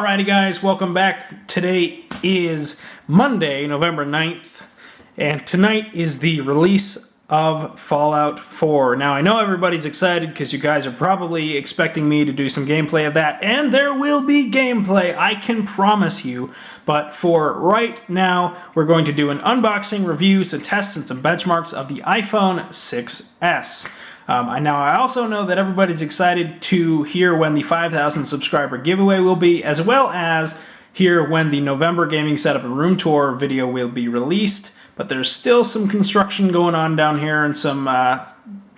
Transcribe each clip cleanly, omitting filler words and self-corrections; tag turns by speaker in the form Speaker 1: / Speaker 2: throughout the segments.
Speaker 1: Alrighty guys, welcome back. Today is Monday, November 9th, and tonight is the release of Fallout 4. Now I know everybody's excited because you guys are probably expecting me to do some gameplay of that, and there will be gameplay, I can promise you. But for right now, we're going to do an unboxing, review, some tests, and some benchmarks of the iPhone 6s. Now I also know that everybody's excited to hear when the 5,000 subscriber giveaway will be, as well as hear when the November gaming setup and room tour video will be released. But there's still some construction going on down here and some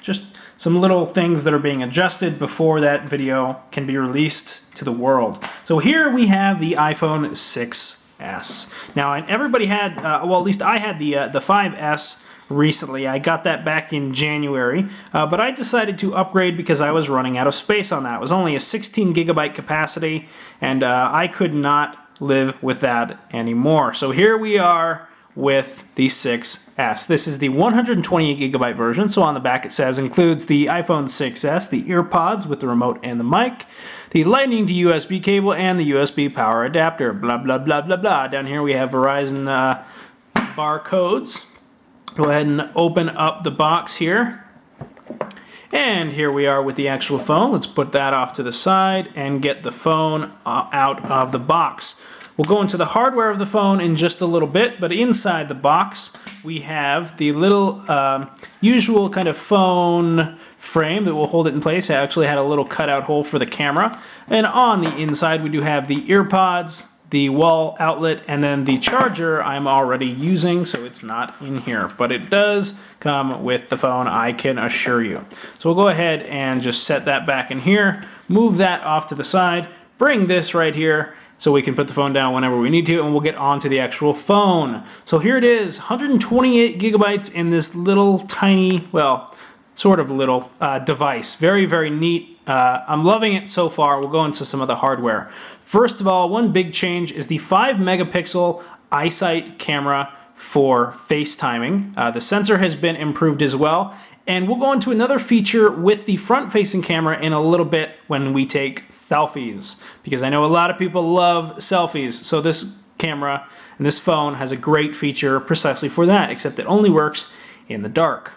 Speaker 1: just some little things that are being adjusted before that video can be released to the world. So here we have the iPhone 6s. Now everybody had, well, at least I had the 5s recently. I got that back in January, but I decided to upgrade because I was running out of space on that. It was only a 16 gigabyte capacity, and I could not live with that anymore. So here we are with the 6s. This is the 128 gigabyte version, so on the back it says includes the iPhone 6s, the earpods with the remote and the mic, the lightning to USB cable, and the USB power adapter, blah blah blah blah blah. Down here we have Verizon barcodes. Go ahead and open up the box here. And here we are with the actual phone. Let's put that off to the side and get the phone out of the box. We'll go into the hardware of the phone in just a little bit, but inside the box we have the little usual kind of phone frame that will hold it in place. I actually had a little cutout hole for the camera. And on the inside we do have the earpods, the wall outlet, and then the charger I'm already using, so it's not in here. But it does come with the phone, I can assure you. So we'll go ahead and just set that back in here, move that off to the side, bring this right here so we can put the phone down whenever we need to, and we'll get on to the actual phone. So here it is, 128 gigabytes in this little tiny, well, sort of little device. Very, very neat. I'm loving it so far. We'll go into some of the hardware. First of all, one big change is the 5 megapixel iSight camera for FaceTiming. The sensor has been improved as well. And we'll go into another feature with the front-facing camera in a little bit when we take selfies, because I know a lot of people love selfies. So this camera and this phone has a great feature precisely for that, except it only works in the dark.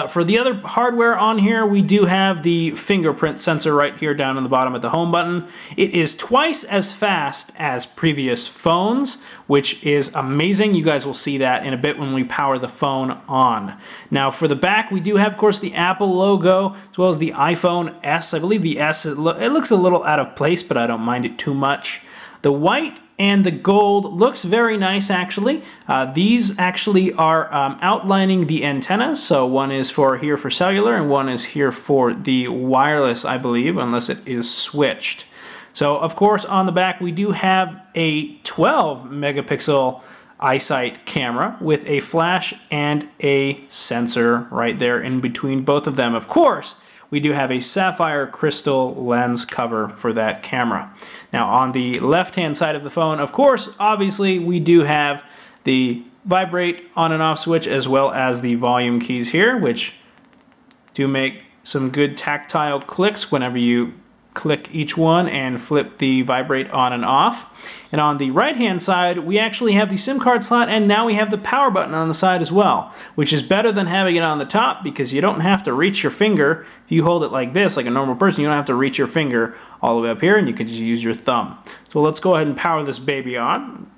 Speaker 1: For the other hardware on here, we do have the fingerprint sensor right here down on the bottom at the home button. It is twice as fast as previous phones, which is amazing. You guys will see that in a bit when we power the phone on. Now for the back, we do have, of course, the Apple logo, as well as the iPhone S. I believe the S, it looks a little out of place, but I don't mind it too much. The white and the gold looks very nice, actually. These actually are outlining the antennas. So one is here for cellular and one is here for the wireless, I believe, unless it is switched. So of course on the back we do have a 12 megapixel iSight camera with a flash and a sensor right there in between both of them. Of course, we do have a sapphire crystal lens cover for that camera. Now on the left-hand side of the phone, of course, obviously, we do have the vibrate on and off switch, as well as the volume keys here, which do make some good tactile clicks whenever you click each one and flip the vibrate on and off. And on the right hand side we actually have the SIM card slot, and now we have the power button on the side as well, which is better than having it on the top because you don't have to reach your finger. If you hold it like this, like a normal person, you don't have to reach your finger all the way up here, and you can just use your thumb. So let's go ahead and power this baby on.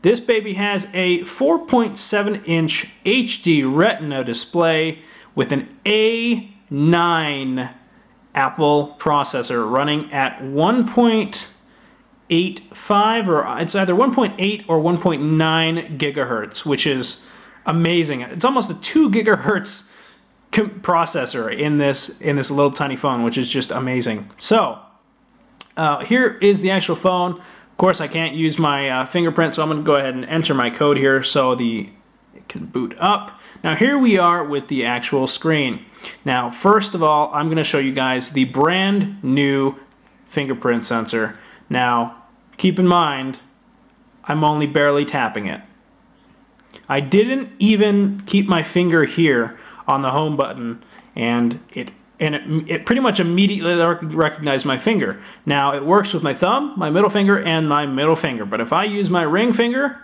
Speaker 1: This baby has a 4.7 inch HD Retina display with an A9 Apple processor running at 1.85, or it's either 1.8 or 1.9 gigahertz, which is amazing. It's almost a 2 gigahertz processor in this little tiny phone, which is just amazing. So here is the actual phone. Of course, I can't use my fingerprint, so I'm going to go ahead and enter my code here so it can boot up. Now here we are with the actual screen. Now first of all, I'm going to show you guys the brand new fingerprint sensor. Now keep in mind, I'm only barely tapping it. I didn't even keep my finger here on the home button, and it and it pretty much immediately recognized my finger. Now it works with my thumb, my middle finger, and my middle finger. But if I use my ring finger,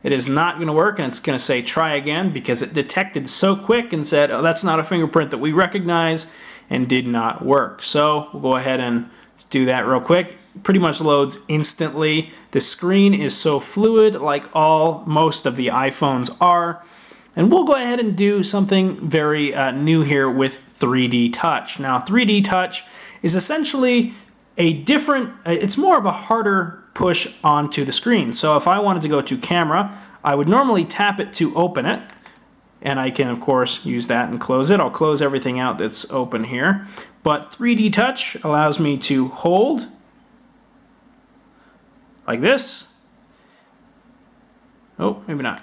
Speaker 1: it is not going to work, and it's going to say try again because it detected so quick and said, oh, that's not a fingerprint that we recognize, and did not work. So we'll go ahead and do that real quick. Pretty much loads instantly. The screen is so fluid, like most of the iPhones are. And we'll go ahead and do something very new here with 3D Touch. Now 3D Touch is essentially a different, it's more of a harder push onto the screen. So if I wanted to go to camera, I would normally tap it to open it. And I can, of course, use that and close it. I'll close everything out that's open here. But 3D Touch allows me to hold like this. Oh, maybe not.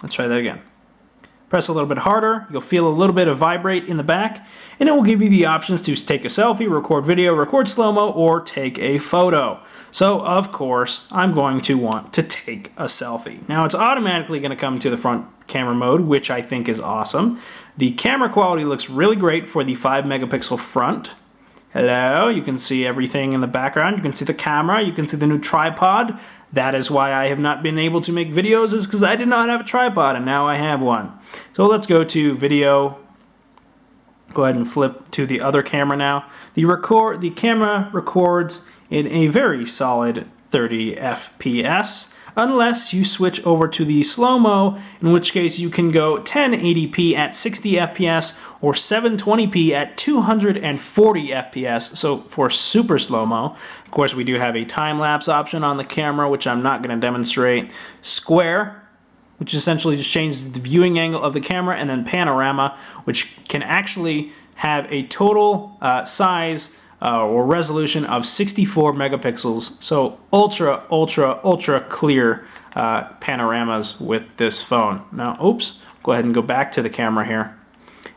Speaker 1: Let's try that again. Press a little bit harder, you'll feel a little bit of vibrate in the back, and it will give you the options to take a selfie, record video, record slow-mo, or take a photo. So, of course, I'm going to want to take a selfie. Now, it's automatically going to come to the front camera mode, which I think is awesome. The camera quality looks really great for the 5-megapixel front. Hello, you can see everything in the background. You can see the camera, you can see the new tripod. That is why I have not been able to make videos, is because I did not have a tripod, and now I have one. So let's go to video. Go ahead and flip to the other camera now. The camera records in a very solid 30 FPS, unless you switch over to the slow-mo, in which case you can go 1080p at 60 FPS or 720p at 240 FPS, so for super slow-mo. Of course, we do have a time-lapse option on the camera, which I'm not going to demonstrate. Square, which essentially just changes the viewing angle of the camera, and then panorama, which can actually have a total size or resolution of 64 megapixels. So ultra, ultra, ultra clear panoramas with this phone. Now, oops, go ahead and go back to the camera here.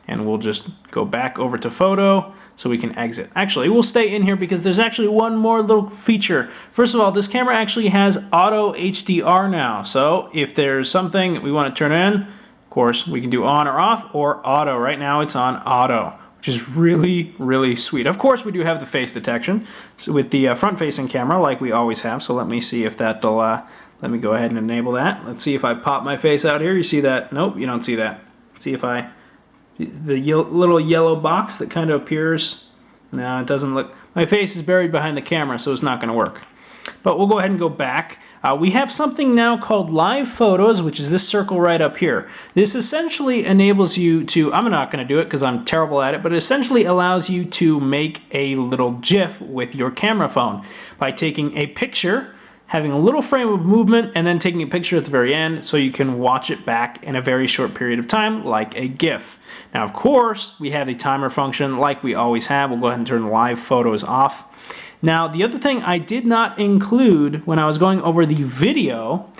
Speaker 1: And we'll just go back over to photo so we can exit. Actually, we'll stay in here because there's actually one more little feature. First of all, this camera actually has auto HDR now. So if there's something that we want to turn in, of course, we can do on or off or auto. Right now it's on auto, which is really, really sweet. Of course, we do have the face detection with the front-facing camera like we always have. So let me see if that'll, let me go ahead and enable that. Let's see if I pop my face out here. You see that? Nope, you don't see that. See if I... The little yellow box that kind of appears. No, it doesn't look. My face is buried behind the camera, so it's not going to work. But we'll go ahead and go back. We have something now called Live Photos, which is this circle right up here. This essentially enables you to, I'm not going to do it because I'm terrible at it, but it essentially allows you to make a little GIF with your camera phone by taking a picture, having a little frame of movement, and then taking a picture at the very end so you can watch it back in a very short period of time, like a GIF. Now, of course, we have the timer function like we always have. We'll go ahead and turn Live Photos off. Now, the other thing I did not include when I was going over the video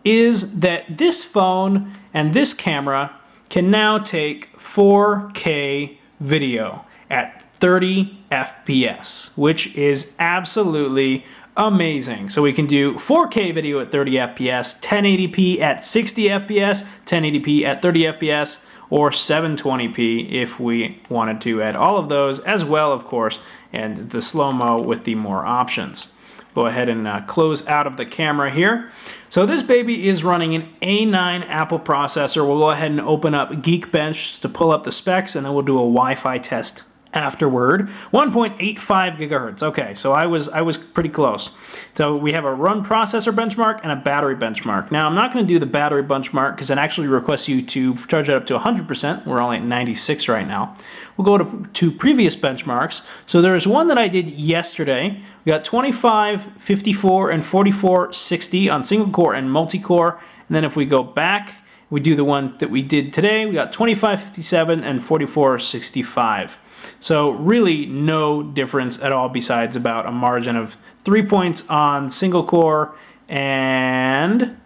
Speaker 1: is that this phone and this camera can now take 4K video at 30 FPS, which is absolutely amazing. So we can do 4K video at 30 FPS, 1080p at 60 FPS, 1080p at 30 FPS, or 720p if we wanted to add all of those as well, of course, and the slow-mo with the more options. Go ahead and close out of the camera here. So this baby is running an A9 Apple processor. We'll go ahead and open up Geekbench to pull up the specs, and then we'll do a Wi-Fi test afterward. 1.85 gigahertz. Okay, so I was pretty close. So we have a run processor benchmark and a battery benchmark. Now I'm not going to do the battery benchmark because it actually requests you to charge it up to 100%. We're only at 96 right now. We'll go to previous benchmarks. So there's one that I did yesterday. We got 25, 54, and 44, 60 on single core and multi-core. And then if we go back, we do the one that we did today. We got 25, 57, and 44, 65. So really no difference at all besides about a margin of 3 points on single core and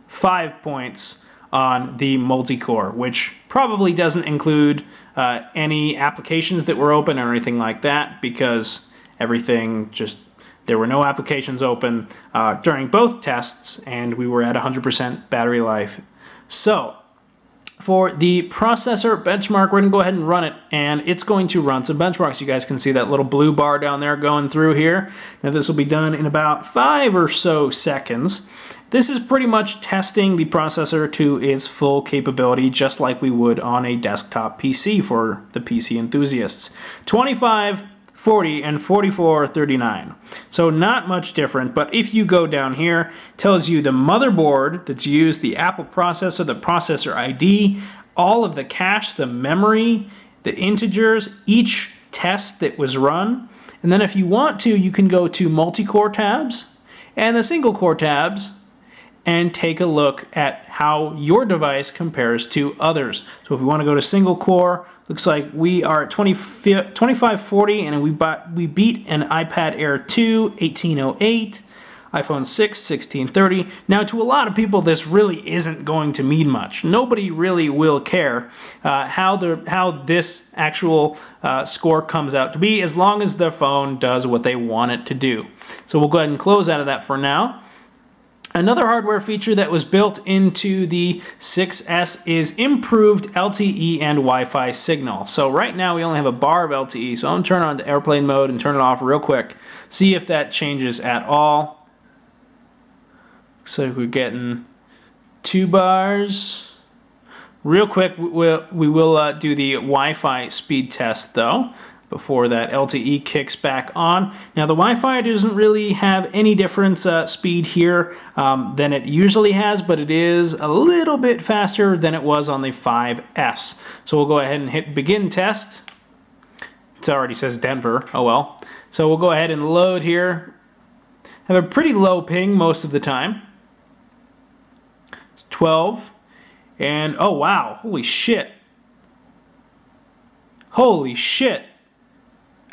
Speaker 1: 5 points on the multi-core, which probably doesn't include any applications that were open or anything like that because everything just, there were no applications open during both tests and we were at 100% battery life. So For the processor benchmark, we're going to go ahead and run it, and it's going to run some benchmarks. You guys can see that little blue bar down there going through here. Now this will be done in about 5 or so seconds. This is pretty much testing the processor to its full capability, just like we would on a desktop PC for the PC enthusiasts. 25, 40, and 4439. So not much different, but if you go down here, it tells you the motherboard that's used, the Apple processor, the processor ID, all of the cache, the memory, the integers, each test that was run. And then if you want to, you can go to multi-core tabs and the single core tabs and take a look at how your device compares to others. So if we want to go to single core, looks like we are at 2540, and we beat an iPad Air 2 1808, iPhone 6 1630. Now to a lot of people this really isn't going to mean much. Nobody really will care how this actual score comes out to be, as long as the phone does what they want it to do. So we'll go ahead and close out of that for now. Another hardware feature that was built into the 6S is improved LTE and Wi-Fi signal. So right now we only have a bar of LTE, so I'm going to turn on to airplane mode and turn it off real quick. See if that changes at all. Looks like we're getting 2 bars. Real quick, we will do the Wi-Fi speed test though, before that LTE kicks back on. Now the Wi-Fi doesn't really have any difference speed here than it usually has, but it is a little bit faster than it was on the 5S. So we'll go ahead and hit begin test. It already says Denver, oh well. So we'll go ahead and load here. Have a pretty low ping most of the time. 12, and oh wow, holy shit. Holy shit.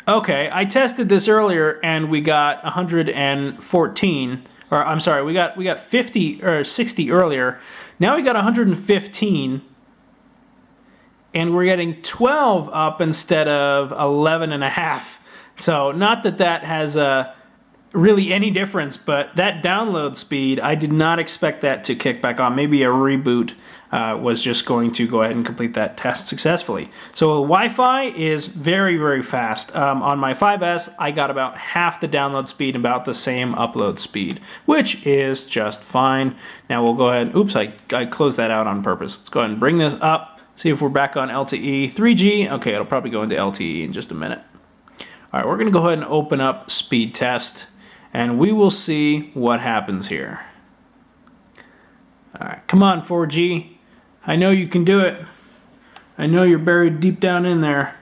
Speaker 1: Okay, I tested this earlier and we got 114, or I'm sorry, we got 50 or 60 earlier. Now we got 115, and we're getting 12 up instead of 11 and a half. So not that that has really any difference, but that download speed, I did not expect that to kick back on. Maybe a reboot was just going to go ahead and complete that test successfully. So the Wi-Fi is very, very fast. On my 5S, I got about half the download speed, about the same upload speed, which is just fine. Now we'll go ahead, oops, I closed that out on purpose. Let's go ahead and bring this up, see if we're back on LTE. 3G, okay, it'll probably go into LTE in just a minute. All right, we're gonna go ahead and open up speed test, and we will see what happens here. All right, come on 4G. I know you can do it. I know you're buried deep down in there.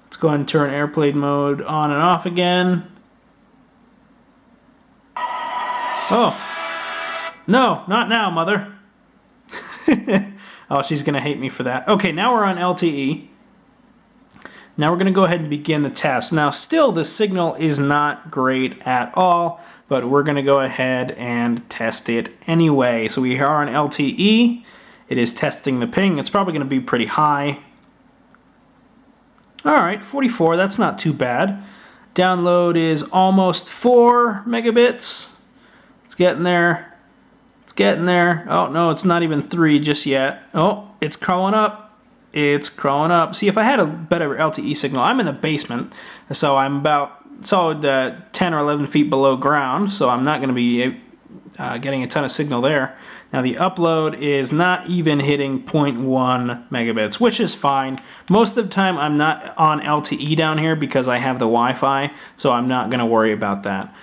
Speaker 1: Let's go ahead and turn airplane mode on and off again. Oh, no, not now, mother. Oh, she's gonna hate me for that. Okay, now we're on LTE. Now we're going to go ahead and begin the test. Now still the signal is not great at all, but we're going to go ahead and test it anyway. So we are on LTE. It is testing the ping. It's probably going to be pretty high. Alright, 44, that's not too bad. Download is almost 4 megabits. It's getting there. It's getting there. Oh no, it's not even 3 just yet. Oh, it's crawling up. It's crawling up. See, if I had a better LTE signal, I'm in the basement, so I'm about solid 10 or 11 feet below ground, so I'm not going to be getting a ton of signal there. Now the upload is not even hitting 0.1 megabits, which is fine. Most of the time I'm not on LTE down here because I have the Wi-Fi, so I'm not going to worry about that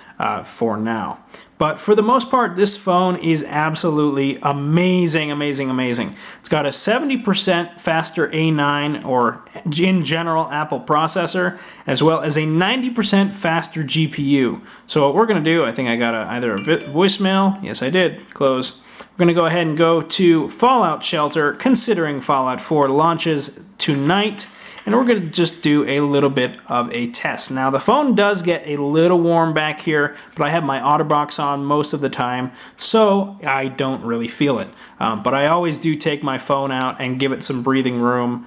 Speaker 1: for now. But for the most part, this phone is absolutely amazing, amazing, amazing. It's got a 70% faster A9, or in general, Apple processor, as well as a 90% faster GPU. So what we're going to do, I think I got either a voicemail. Yes, I did. Close. We're going to go ahead and go to Fallout Shelter, considering Fallout 4 launches tonight. And we're going to just do a little bit of a test. Now the phone does get a little warm back here, but I have my OtterBox on most of the time, so I don't really feel it. But I always do take my phone out and give it some breathing room,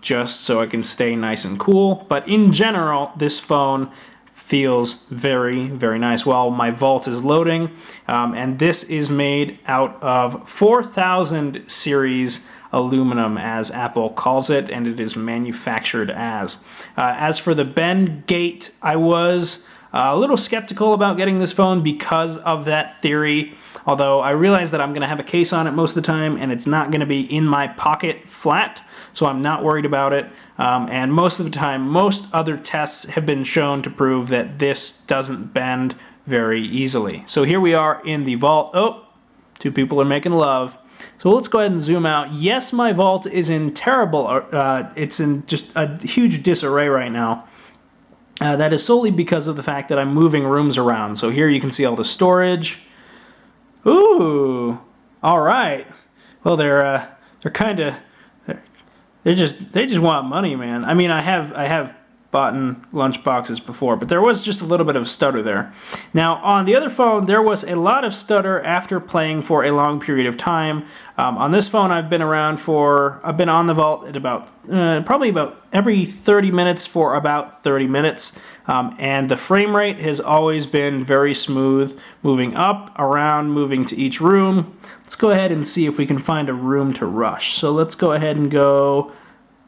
Speaker 1: just so I can stay nice and cool. But in general, this phone feels very, very nice while my vault is loading. And this is made out of 4000 series aluminum, as Apple calls it, and it is manufactured as. As for the bend gate, I was a little skeptical about getting this phone because of that theory, although I realize that I'm going to have a case on it most of the time, and it's not going to be in my pocket flat, so I'm not worried about it. And most of the time, most other tests have been shown to prove that this doesn't bend very easily. So here we are in the vault. Oh, two people are making love. So let's go ahead and zoom out. Yes, my vault is in terrible, it's in just a huge disarray right now. That is solely because of the fact that I'm moving rooms around. So here you can see all the storage. Ooh, all right. Well, they're kind of, they just want money, man. I mean, I have bought lunch boxes before, but there was just a little bit of stutter there. Now, on the other phone, there was a lot of stutter after playing for a long period of time. On this phone, I've been on the vault at about, probably about every 30 minutes for about 30 minutes. And the frame rate has always been very smooth, moving up, around, moving to each room. Let's go ahead and see if we can find a room to rush. So let's go ahead and go,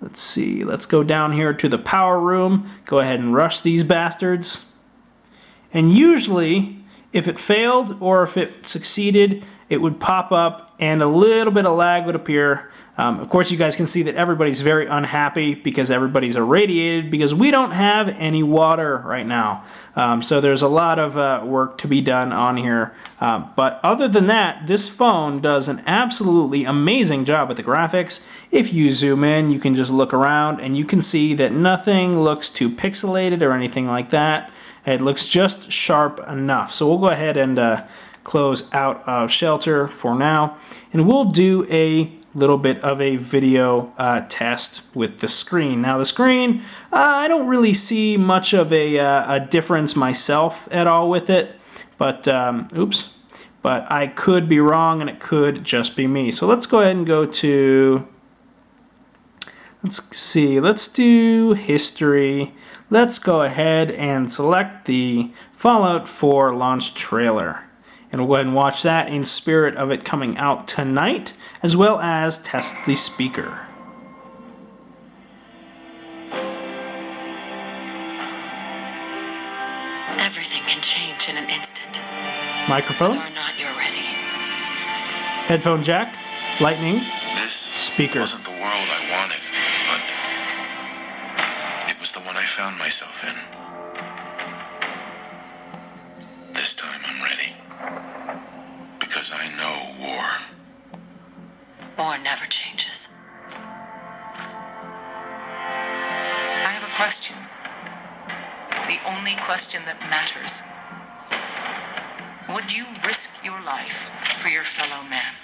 Speaker 1: let's see, let's go down here to the power room, go ahead and rush these bastards. And usually, if it failed or if it succeeded, it would pop up and a little bit of lag would appear. Of course, you guys can see that everybody's very unhappy because everybody's irradiated because we don't have any water right now. So there's a lot of work to be done on here. But other than that, this phone does an absolutely amazing job with the graphics. If you zoom in, you can just look around and you can see that nothing looks too pixelated or anything like that. It looks just sharp enough. So we'll go ahead and close out of shelter for now. And we'll do a little bit of a video test with the screen. Now the screen, I don't really see much of a difference myself at all with it, but oops, but I could be wrong and it could just be me. So let's go ahead and go to, let's see, let's do history. Let's go ahead and select the Fallout 4 launch trailer. And we'll go ahead and watch that in spirit of it coming out tonight, as well as test the speaker.
Speaker 2: Everything can change in an instant.
Speaker 1: Microphone.
Speaker 2: Whether or not you're ready.
Speaker 1: Headphone jack. Lightning.
Speaker 3: This
Speaker 1: speaker.
Speaker 3: wasn't the world I wanted, but it was the one I found myself in. This time I'm ready. Because I know war.
Speaker 2: War never changes. I have a question. The only question that matters. Would you risk your life for your fellow man,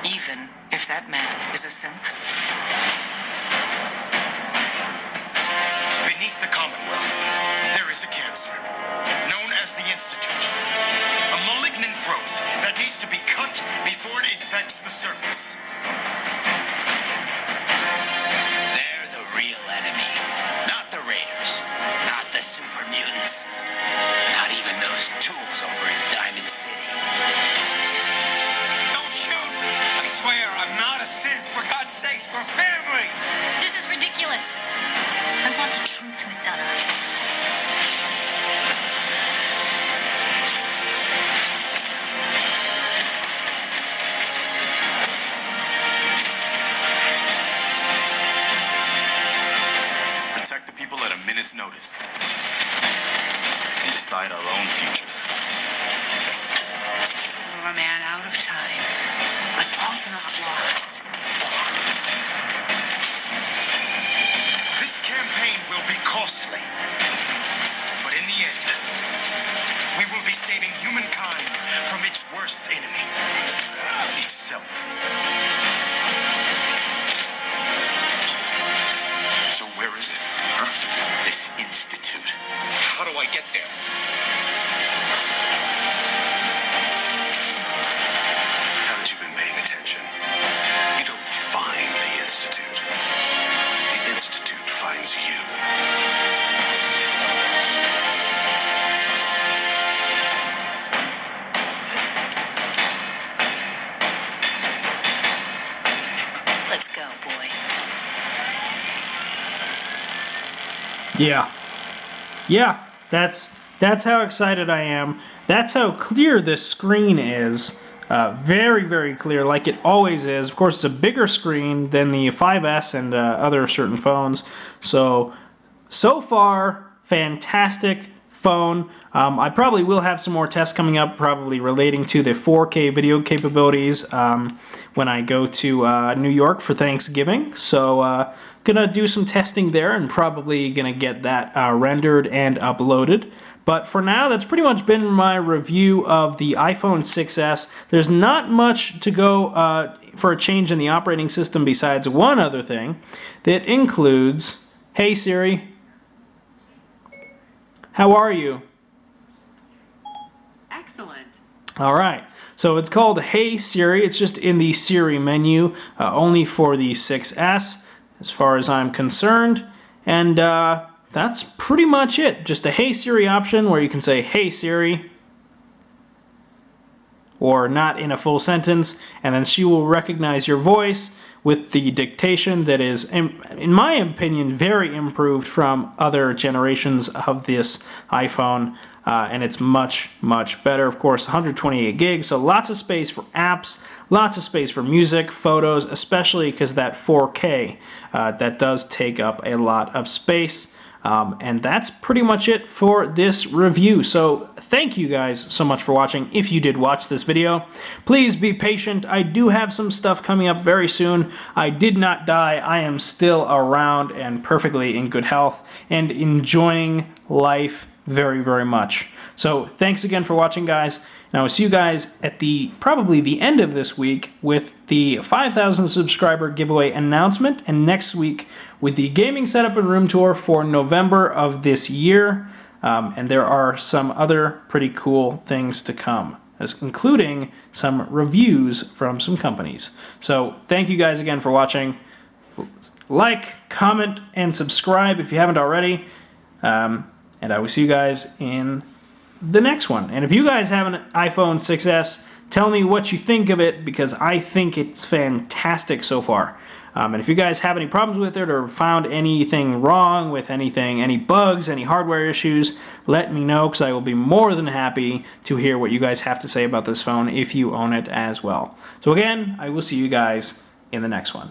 Speaker 2: even if that man is a synth?
Speaker 4: Beneath the Commonwealth, there is a cancer, known as the Institute. A malignant growth that needs to be cut before it infects the surface.
Speaker 5: They're the real enemy. Not the Raiders. Not the super mutants. Not even those tools over in Diamond City.
Speaker 4: Don't shoot! I swear, I'm not a synth. For God's sakes, we're family!
Speaker 6: This is ridiculous. I want the truth, McDonough.
Speaker 4: Protect the people at a minute's notice. And decide our own future.
Speaker 2: You're a man out of time, but also not lost.
Speaker 4: This campaign will be costly. But in the end, we will be saving humankind from its worst enemy. Itself. So where is it? Huh?
Speaker 5: This institute.
Speaker 4: How do I get there?
Speaker 3: Haven't you been paying attention? You don't find the Institute. The Institute finds you.
Speaker 2: Let's
Speaker 1: Yeah. Yeah, that's how excited I am. That's how clear this screen is. Very, very clear, like it always is. Of course, it's a bigger screen than the 5S and other certain phones. So far, fantastic phone. I probably will have some more tests coming up, probably relating to the 4K video capabilities when I go to New York for Thanksgiving. So gonna do some testing there and probably gonna get that rendered and uploaded. But for now, that's pretty much been my review of the iPhone 6s. There's not much to go for a change in the operating system besides one other thing that includes, hey Siri, how are you?
Speaker 7: Excellent.
Speaker 1: All right. So it's called Hey Siri. It's just in the Siri menu, only for the 6S, as far as I'm concerned. And that's pretty much it. Just a Hey Siri option where you can say Hey Siri, or not in a full sentence, and then she will recognize your voice with the dictation that is, in my opinion, very improved from other generations of this iPhone, and it's much, much better. Of course, 128 gigs, so lots of space for apps, lots of space for music, photos, especially because that 4K, that does take up a lot of space. And that's pretty much it for this review. So thank you guys so much for watching. If you did watch this video, please be patient. I do have some stuff coming up very soon. I did not die. I am still around and perfectly in good health and enjoying life very, very much. So thanks again for watching, guys. And I will see you guys at probably the end of this week with the 5,000 subscriber giveaway announcement, and next week with the gaming setup and room tour for November of this year. And there are some other pretty cool things to come, including some reviews from some companies. So thank you guys again for watching. Like, comment, and subscribe if you haven't already. And I will see you guys in the next one. And if you guys have an iPhone 6s, tell me what you think of it, because I think it's fantastic so far. And if you guys have any problems with it or found anything wrong with anything, any bugs, any hardware issues, let me know, because I will be more than happy to hear what you guys have to say about this phone if you own it as well. So again, I will see you guys in the next one.